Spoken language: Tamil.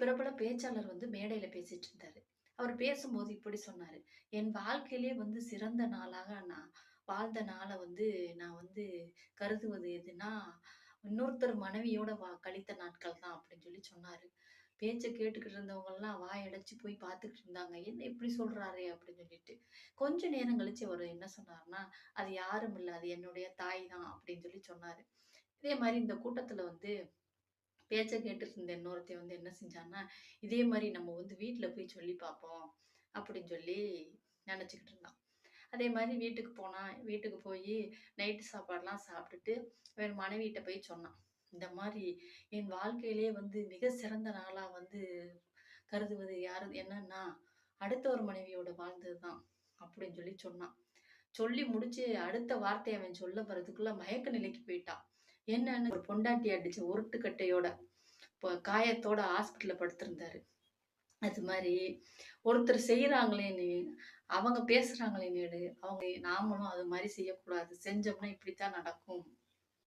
பிரபல பேச்சாளர் வந்து மேடையில பேசிட்டு இருந்தாரு. அவர் பேசும்போது இப்படி சொன்னாரு. "என் வாழ்க்கையிலே வந்து சிறந்த நாளாக நான் வாழ்ந்த நாள வந்து நான் வந்து கருதுவது எதுன்னா, இன்னொருத்தர் மனைவியோட கழித்த நாட்கள் தான்" அப்படின்னு சொல்லி சொன்னாரு. பேச்ச கேட்டுக்கிட்டு இருந்தவங்கலாம் வாயடைச்சு போய் பார்த்துக்கிட்டு இருந்தாங்க. "என்ன இப்படி சொல்றாரே!" அப்படின்னு சொல்லிட்டு. கொஞ்ச நேரம் கழிச்சு அவரு என்ன சொன்னாருன்னா, "அது யாரும் இல்ல. அது என்னுடைய தாய் தான்" அப்படின்னு சொல்லி சொன்னாரு. இதே மாரி இந்த கூட்டத்துல வந்து பேச்ச கேட்டுட்டு இருந்த இன்னொருத்தன் வந்து என்ன செஞ்சான்னா, இதே மாரி நம்ம வந்து வீட்ல போய் சொல்லி பார்ப்போம் அப்படின்னு சொல்லி நெனச்சுக்கிட்டு இருந்தான். அதே மாரி வீட்டுக்கு போனான். வீட்டுக்கு போயி நைட்டு சாப்பாடுலாம் சாப்பிட்டுட்டு அவன் மனைவிட்ட போய் சொன்னான். இந்த மாரி என் வாழ்க்கையிலேயே வந்து மிக சிறந்த நாளா வந்து கருதுவது யாரு என்னன்னா, அடுத்த ஒரு மனைவியோட வாழ்ந்தது தான் அப்படின்னு சொல்லி சொன்னான். சொல்லி முடிச்சு அடுத்த வார்த்தைய அவன் சொல்ல வரதுக்குள்ள மயக்க நிலைக்கு போயிட்டான். என்னன்னு ஒரு பொண்டாட்டி அடிச்ச உருட்டுக்கட்டையோட காயத்தோட ஹாஸ்பிட்டல்ல படுத்திருந்தாரு. அது மாரி ஒருத்தர் செய்றாங்களேன்னு, அவங்க பேசுறாங்களேன்னு, அவங்க நாமளும் அது மாரி செய்யக்கூடாது. செஞ்சோம்னா இப்படித்தான் நடக்கும்.